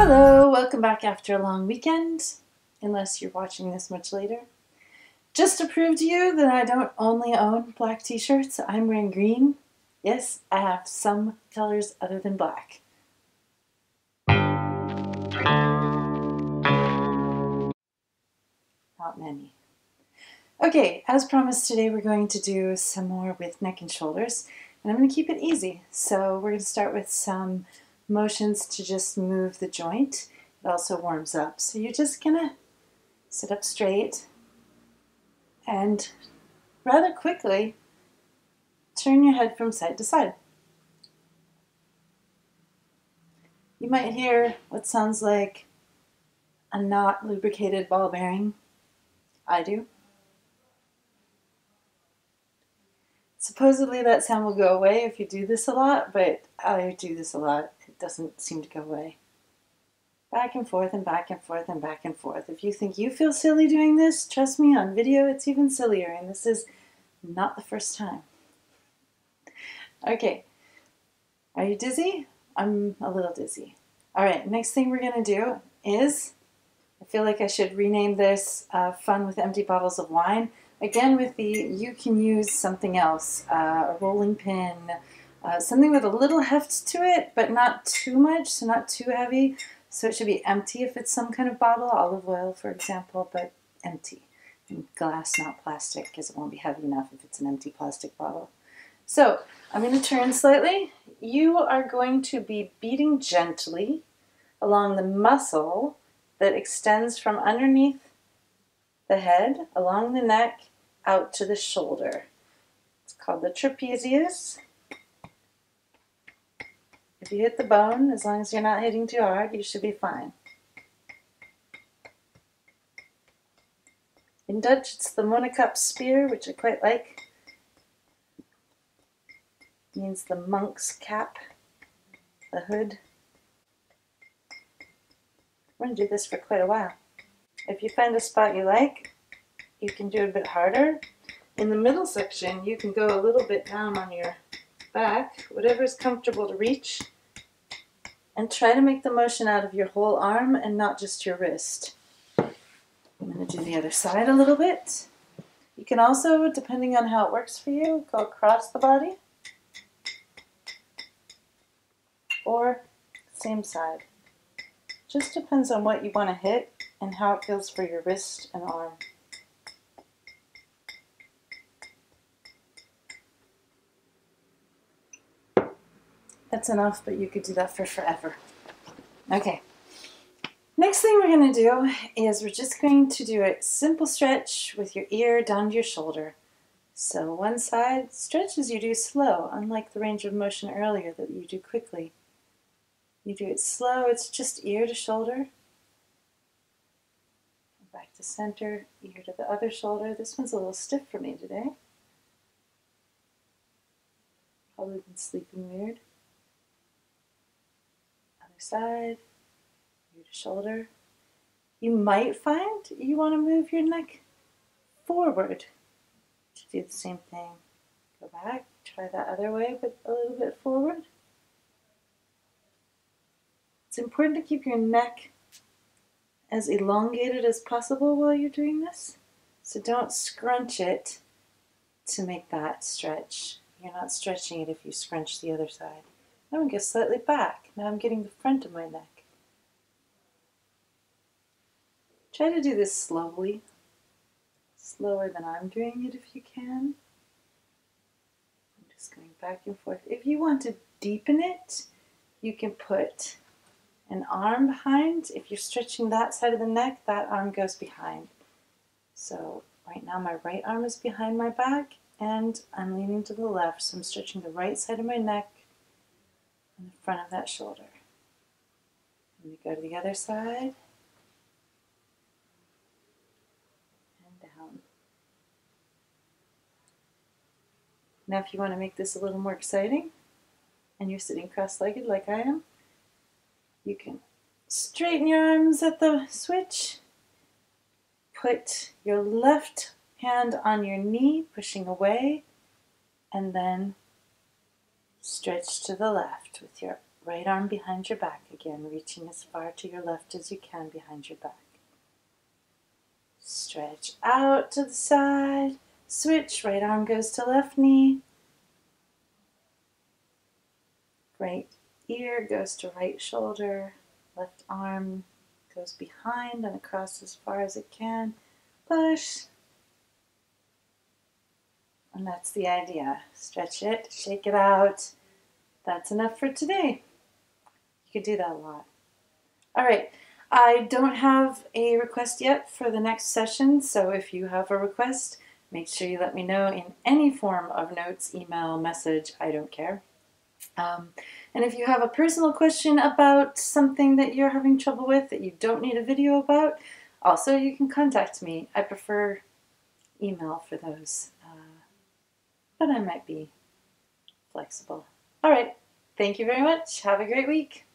Hello, welcome back after a long weekend, unless you're watching this much later. Just to prove to you that I don't only own black t-shirts, I'm wearing green. Yes, I have some colors other than black. Not many. Okay, as promised today we're going to do some more with neck and shoulders, and I'm going to keep it easy. So we're going to start with some motions to just move the joint. It also warms up. So you're just going to sit up straight and rather quickly turn your head from side to side. You might hear what sounds like a not lubricated ball bearing. I do. Supposedly that sound will go away if you do this a lot, but I do this a lot. It doesn't seem to go away. Back and forth and back and forth and back and forth. If you think you feel silly doing this, trust me, on video it's even sillier, and this is not the first time. Okay, are you dizzy? I'm a little dizzy. All right, next thing we're going to do is, I feel like I should rename this Fun with Empty Bottles of Wine. Again, with the, you can use something else, a rolling pin, something with a little heft to it, but not too much, so not too heavy. So it should be empty if it's some kind of bottle, olive oil, for example, but empty. And glass, not plastic, because it won't be heavy enough if it's an empty plastic bottle. So I'm going to turn slightly. You are going to be beating gently along the muscle that extends from underneath the head, along the neck, out to the shoulder. It's called the trapezius. If you hit the bone, as long as you're not hitting too hard, you should be fine. In Dutch, it's the monnikap spear, which I quite like. It means the monk's cap, the hood. We're going to do this for quite a while. If you find a spot you like, you can do it a bit harder. In the middle section, you can go a little bit down on your back, whatever is comfortable to reach, and try to make the motion out of your whole arm and not just your wrist. I'm going to do the other side a little bit. You can also, depending on how it works for you, go across the body or same side. Just depends on what you want to hit and how it feels for your wrist and arm. That's enough, but you could do that for forever. Okay. Next thing we're going to do is we're just going to do a simple stretch with your ear down to your shoulder. So one side stretches you do slow, unlike the range of motion earlier that you do quickly. You do it slow, it's just ear to shoulder. Back to center, ear to the other shoulder. This one's a little stiff for me today. Probably been sleeping weird. Other side, ear to shoulder. You might find you want to move your neck forward to do the same thing. Go back, try that other way, but a little bit forward. It's important to keep your neck as elongated as possible while you're doing this. So don't scrunch it to make that stretch. You're not stretching it if you scrunch the other side. Now I'm going to go slightly back. Now I'm getting the front of my neck. Try to do this slowly. Slower than I'm doing it if you can. I'm just going back and forth. If you want to deepen it, you can put an arm behind. If you're stretching that side of the neck, that arm goes behind. So right now my right arm is behind my back and I'm leaning to the left, so I'm stretching the right side of my neck and the front of that shoulder. And we go to the other side and down. Now if you want to make this a little more exciting and you're sitting cross-legged like I am, you can straighten your arms at the switch, put your left hand on your knee, pushing away, and then stretch to the left with your Right arm behind your back again, reaching as far to your left as you can behind your back. Stretch out to the side. Switch, right arm goes to left knee. Right ear goes to right shoulder. Left arm goes behind and across as far as it can. Push. And that's the idea. Stretch it, shake it out. That's enough for today. You could do that a lot. All right. I don't have a request yet for the next session, so if you have a request, make sure you let me know in any form of notes, email, message, I don't care. And if you have a personal question about something that you're having trouble with that you don't need a video about, also you can contact me. I prefer email for those, but I might be flexible. All right. Thank you very much. Have a great week.